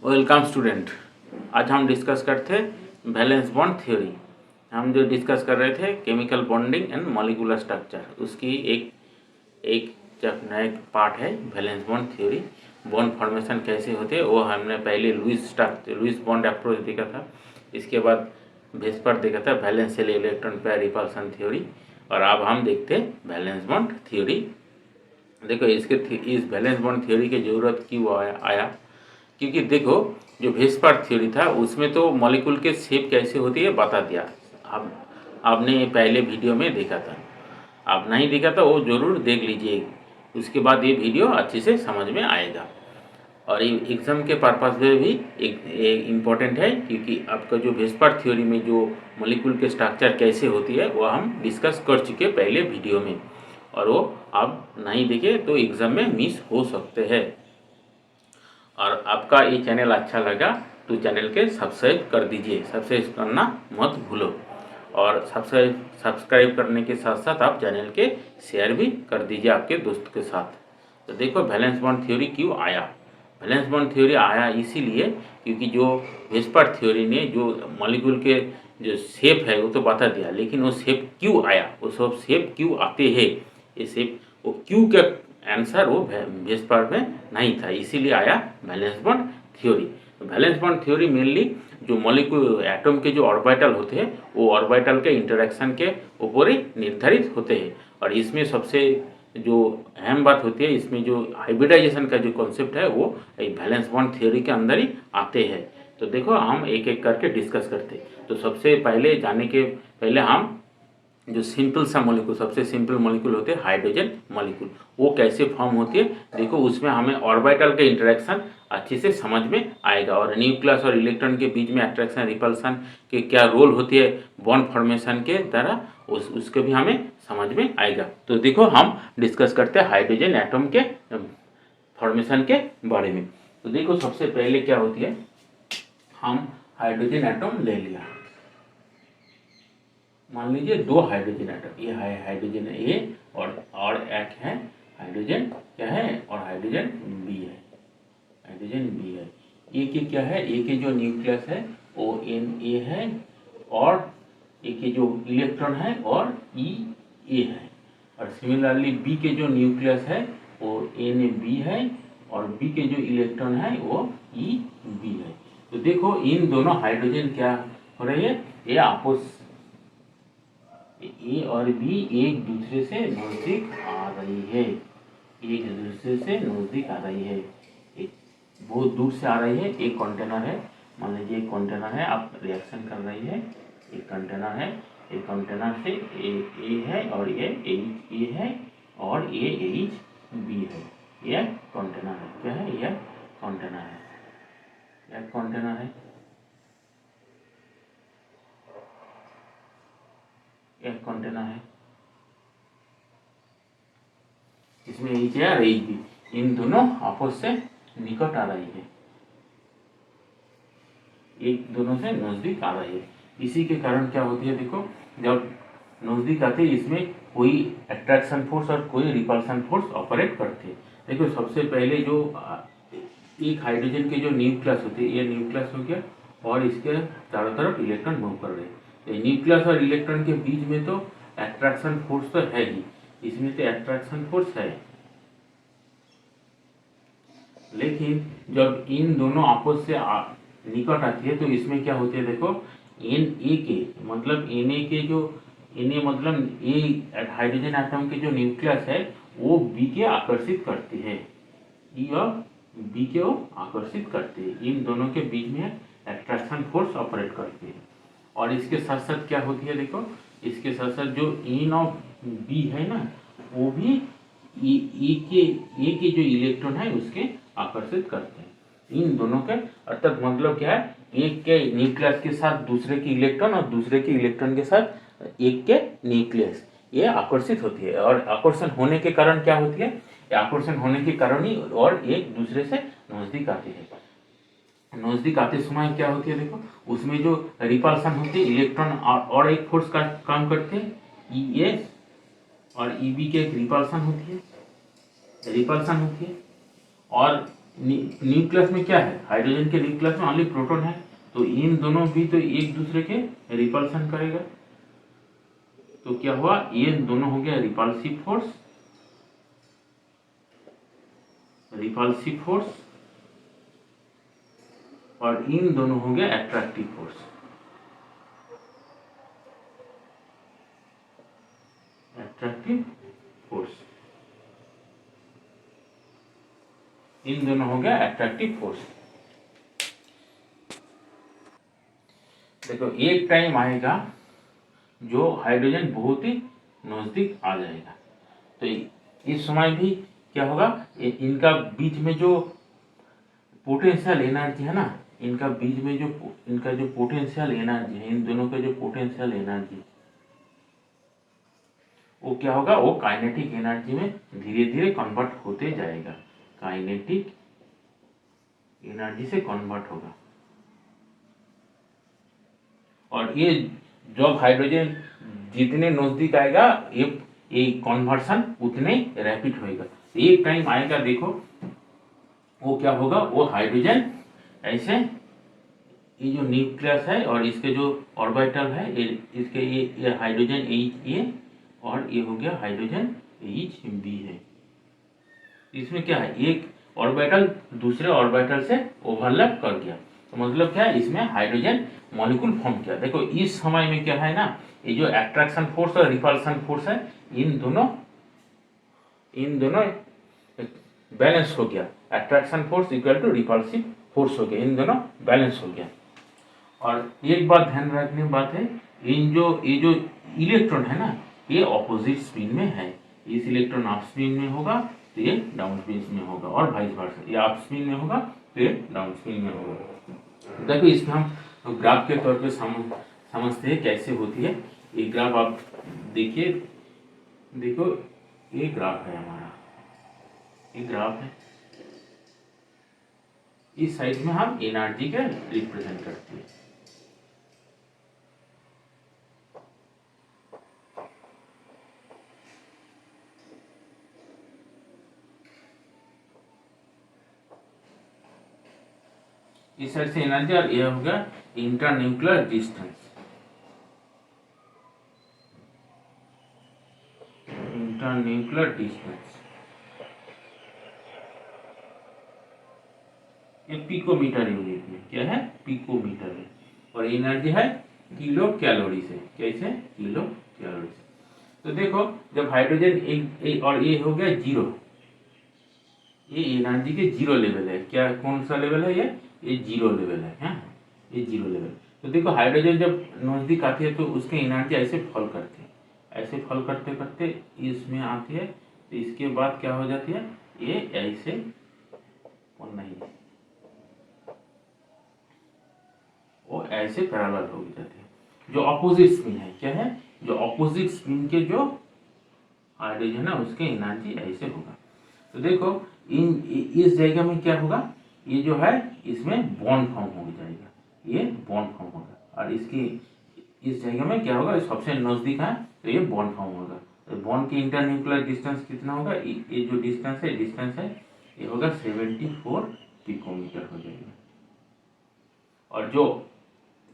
Welcome student. आज हम discuss करते वैलेंस बॉन्ड थ्योरी। हम जो डिस्कस कर रहे थे chemical bonding and molecular structure, उसकी एक एक नया पार्ट है valence bond theory. Bond formation कैसे होते हैं वो हमने पहले लुईस बॉन्ड अप्रोच देखा था। इसके बाद वेस्पर देखा था valence shell electron pair repulsion theory, और अब हम देखते हैं वैलेंस बॉन्ड थ्योरी। देखो इस वैलेंस बॉन्ड थ्योरी की ज़रूरत क्यों आया, क्योंकि देखो जो वेस्पर थ्योरी था उसमें तो मॉलिक्यूल के शेप कैसे होती है बता दिया। अब आपने पहले वीडियो में देखा था, आप नहीं देखा था वो ज़रूर देख लीजिए, उसके बाद ये वीडियो अच्छे से समझ में आएगा। और एग्ज़ाम के पर्पज़ में भी एक इम्पॉर्टेंट है, क्योंकि आपका जो वेस्पर थ्योरी में जो मॉलिक्यूल के स्ट्रक्चर कैसे होती है वो हम डिस्कस कर चुके पहले वीडियो में, और वो आप नहीं देखे तो एग्ज़ाम में मिस हो सकते हैं। और आपका ये चैनल अच्छा लगा तो चैनल के सब्सक्राइब कर दीजिए, सब्सक्राइब करना मत भूलो। और सब्सक्राइब करने के साथ साथ आप चैनल के शेयर भी कर दीजिए आपके दोस्त के साथ। तो देखो वैलेंस बॉन्ड थ्योरी क्यों आया। वैलेंस बॉन्ड थ्योरी आया इसीलिए क्योंकि जो वेस्पर थ्योरी ने जो मॉलिक्यूल के जो शेप है वो तो बता दिया, लेकिन वो शेप क्यों आया, वो सब शेप क्यों आते हैं, ये शेप वो क्यों का आंसर वो वेस्पर में नहीं था, इसीलिए आया valence bond theory. Valence bond theory mainly जो मॉलिक्यूल एटम के जो ऑर्बिटल होते हैं वो ऑर्बिटल के इंटरेक्शन के ऊपर ही निर्धारित होते हैं। और इसमें सबसे जो अहम बात होती है, इसमें जो हाइब्रिडाइजेशन का जो कॉन्सेप्ट है वो वैलेंस बॉन्ड थ्योरी के अंदर ही आते हैं। तो देखो हम एक एक करके डिस्कस करते हैं। तो सबसे पहले जाने के पहले हम जो सिंपल सा मॉलिक्यूल, सबसे सिंपल मॉलिक्यूल होते हैं हाइड्रोजन मॉलिक्यूल, वो कैसे फॉर्म होती है देखो, उसमें हमें ऑर्बिटल के इंटरेक्शन अच्छे से समझ में आएगा, और न्यूक्लियस और इलेक्ट्रॉन के बीच में अट्रैक्शन रिपल्सन के क्या रोल होती है बॉन्ड फॉर्मेशन के द्वारा, उसके भी हमें समझ में आएगा। तो देखो हम डिस्कस करते हैं हाइड्रोजन एटम के फॉर्मेशन के बारे में। तो देखो सबसे पहले क्या होती है, हम हाइड्रोजन एटम ले लिया, मान लीजिए दो हाइड्रोजन एटम, ये है हाइड्रोजन ए और एक है हाइड्रोजन क्या है और हाइड्रोजन बी है, हाइड्रोजन बी है। ए के क्या है, ए के जो न्यूक्लियस है वो एन ए है, और ए के जो इलेक्ट्रॉन है और ई ए है। और सिमिलरली बी के जो न्यूक्लियस है वो एन बी है, और बी के जो इलेक्ट्रॉन है वो ई बी है। तो देखो इन दोनों हाइड्रोजन क्या हो रही है, ये आपस ए और बी एक दूसरे से नजदीक आ रही है, एक दूसरे से नजदीक आ रही है, एक बहुत दूर से आ रही है। एक कंटेनर है, मान लीजिए एक कंटेनर है, आप रिएक्शन कर रही है, एक कंटेनर है, एक कंटेनर से ए है और ये एच ए है और ये एच बी है, यह कंटेनर है। क्या है, यह कंटेनर है, यह कंटेनर है, एक कंटेनर है, इसमें एच है और एच बी, इन दोनों आपस से निकट आ रही है, एक दोनों से नजदीक आ रही है। इसी के कारण क्या होती है, देखो जब नजदीक आते हैं इसमें कोई अट्रैक्शन फोर्स और कोई रिपल्सन फोर्स ऑपरेट करते हैं। देखो सबसे पहले जो एक हाइड्रोजन के जो न्यूक्लियस होते हैं, ये न्यूक्लियस हो गया और इसके चारों तरफ इलेक्ट्रॉन मूव कर रहे हैं। तो न्यूक्लियस और इलेक्ट्रॉन के बीच में तो अट्रैक्शन फोर्स तो है ही, इसमें तो अट्रैक्शन फोर्स है, लेकिन जब इन दोनों आपस से निकट आती है तो इसमें क्या होती है, देखो एन ए के मतलब एन ए के जो एन ए मतलब ए हाइड्रोजन एटम के जो न्यूक्लियस है वो बी के आकर्षित करते हैं, ई और बी के वो आकर्षित करते हैं, इन दोनों के बीच में अट्रैक्शन फोर्स ऑपरेट करती है। और इसके साथ साथ क्या होती है, देखो इसके साथ साथ जो एन ऑफ बी है ना, वो भी ए के जो इलेक्ट्रॉन है उसके आकर्षित करते हैं, इन दोनों के। अर्थात मतलब क्या है, एक के न्यूक्लियस के साथ दूसरे की इलेक्ट्रॉन और दूसरे के इलेक्ट्रॉन के साथ एक के न्यूक्लियस, ये आकर्षित होती है। और आकर्षण होने के कारण क्या होती है, आकर्षण होने के कारण ही और एक दूसरे से नजदीक आती है। नजदीक आते समय क्या होती है, देखो उसमें जो रिपल्सन होती है, इलेक्ट्रॉन और एक फोर्स का काम करते हैं, ई एस और ई बी के एक रिपल्सन होती है, रिपल्सन होती है। और न्यूक्लियस में क्या है, हाइड्रोजन के न्यूक्लियस में ओनली प्रोटॉन है, तो इन दोनों भी तो एक दूसरे के रिपल्सन करेगा। तो क्या हुआ, ये दोनों हो गया रिपल्सिव फोर्स, और इन दोनों हो गया एट्रैक्टिव फोर्स, इन दोनों हो गया एट्रैक्टिव फोर्स। देखो एक टाइम आएगा जो हाइड्रोजन बहुत ही नजदीक आ जाएगा, तो इस समय भी क्या होगा, इनका बीच में जो पोटेंशियल एनर्जी है ना, इनका बीच में जो इनका जो पोटेंशियल एनर्जी है, इन दोनों का जो पोटेंशियल एनर्जी, वो क्या होगा, वो काइनेटिक एनर्जी में धीरे धीरे कन्वर्ट होते जाएगा, काइनेटिक एनर्जी से कन्वर्ट होगा। और ये जब हाइड्रोजन जितने नजदीक आएगा ये कन्वर्सन उतने रैपिड होएगा। एक टाइम आएगा देखो, वो क्या होगा, वो हाइड्रोजन ऐसे, ये जो न्यूक्लियस है और इसके जो ऑर्बिटल है, इसके ये हाइड्रोजन एच ए और ये हो गया हाइड्रोजन एच बी है। इसमें क्या है, एक ऑर्बिटल दूसरे ऑर्बिटल से ओवरलैप कर गया, तो मतलब क्या है, इसमें हाइड्रोजन मॉलिक्यूल फॉर्म किया। देखो इस समय में क्या है ना, ये जो अट्रैक्शन फोर्स और रिपल्सन फोर्स है, इन दोनों बैलेंस हो गया, attraction force equal to repulsive force हो गया, इन दोनों बैलेंस हो गया। और एक बात ध्यान रखने की बात है, ये जो इलेक्ट्रॉन है ना, ये ऑपोजिट स्पिन में है, इस इलेक्ट्रॉन अप स्पिन में होगा तो ये डाउन स्पिन में होगा, और वाइस वर्सा, ये अप स्पिन में होगा तो ये डाउन स्पिन में होगा। देखो इसमें हम ग्राफ के तौर पे समझते हैं कैसे होती है। ये ग्राफ आप देखिए, देखो ये ग्राफ है हमारा, ये ग्राफ है, इस साइड में हम एनर्जी का रिप्रेजेंट करते हैं। इस साइड से एनर्जी, और यह हो गया इंटरन्यूक्लियर डिस्टेंस, ये पिकोमीटर यूनिट में क्या है, पिकोमीटर है, और एनर्जी है किलो कैलोरी से, कैसे, किलो कैलोरी से। तो देखो जब हाइड्रोजन एक और ये हो गया जीरो, ये एनर्जी के जीरो लेवल है, क्या कौन सा लेवल है, ये जीरो लेवल है, ये जीरो लेवल। तो देखो हाइड्रोजन जब नजदीक आती है तो उसकी एनर्जी ऐसे फॉल करती है, ऐसे फॉल करते करते इसमें आती है, तो इसके बाद क्या हो जाती है, ये ऐसे नहीं, वो ऐसे पैरेलल हो जाती है। जो अपोजिट स्पिन है, क्या है, जो अपोजिट स्पिन के जो हाइड्रोजन है उसके एनर्जी ऐसे होगा। तो देखो इस जगह में क्या होगा, ये जो है इसमें बॉन्ड फॉर्म हो जाएगा, ये बॉन्ड फॉर्म होगा, और इसकी इस जगह में क्या होगा, सबसे नजदीक है तो ये बॉन्ड फॉर्म होगा। तो बॉन्ड की इंटरन्यूक्लियर डिस्टेंस कितना होगा, ये जो डिस्टेंस है ये होगा 74 पिकोमीटर हो जाएगा। और जो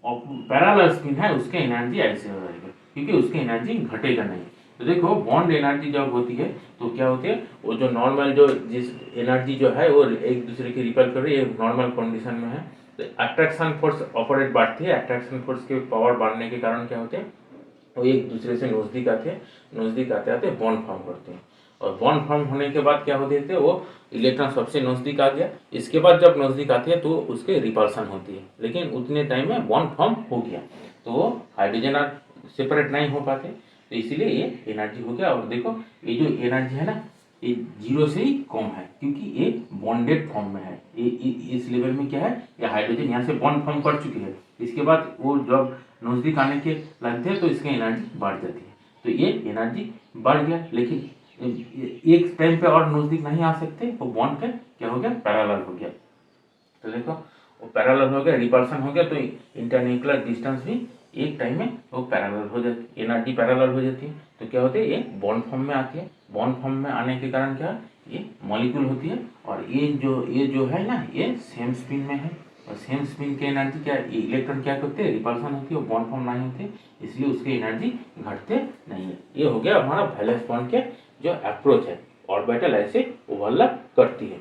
पैरेलल स्पिन है उसके एनर्जी ऐसे हो जाएगा, क्योंकि उसकी एनर्जी घटेगा नहीं। तो देखो बॉन्ड एनर्जी जब होती है तो क्या होती है, वो जो नॉर्मल जो जिस एनर्जी जो है वो एक दूसरे की रिपेल कर रही है, नॉर्मल कंडीशन में है, तो अट्रैक्शन फोर्स ऑपरेट बढ़ती है, अट्रैक्शन फोर्स के पावर बढ़ने के कारण क्या होते हैं, वो एक दूसरे से नजदीक आते आते बॉन्ड फॉर्म करते हैं, और बॉन्ड फॉर्म होने के बाद क्या होते हैं, वो इलेक्ट्रॉन सबसे नजदीक आ गया, इसके बाद जब नजदीक आती है तो उसके रिपल्सन होती है, लेकिन उतने टाइम में बॉन्ड फॉर्म हो गया, तो हाइड्रोजन और सेपरेट नहीं हो पाते, तो इसीलिए ये एनर्जी हो गया। और देखो ये जो एनर्जी है ना, ये जीरो से ही कम है, क्योंकि ये बॉन्डेड फॉर्म में है, ये इस लेवल में क्या है, ये हाइड्रोजन यहाँ से बॉन्ड फॉर्म कर चुकी है, इसके बाद वो जब नजदीक आने के लगते हैं तो इसकी एनर्जी बढ़ जाती है, तो ये एनर्जी बढ़ गया, लेकिन एक टाइम पे और नजदीक नहीं आ सकते, वो बॉन्ड पे क्या हो गया, पैरेलल हो गया। तो देखो वो पैरेलल हो गया, रिपल्सन हो गया, तो इंटरन्यूक्लियर डिस्टेंस भी एक टाइम में वो पैरेलल हो जाती, एनर्जी पैरेलल हो जाती है, तो क्या होती है, ये बॉन्ड फॉर्म में आती है, बॉन्ड फॉर्म में आने के कारण क्या, ये मॉलिक्यूल होती है, और ये जो है ना ये सेम स्पिन में है, और सेम स्पिन की एनर्जी क्या, इलेक्ट्रॉन क्या करते हैं, रिपल्सन होती है, बॉन्ड फॉर्म नहीं होते, इसलिए उसकी एनर्जी घटते नहीं है। ये हो गया हमारा वैलेंस बॉन्ड के जो अप्रोच है, ऑर्बिटल ऐसे ओवरलैप करती है।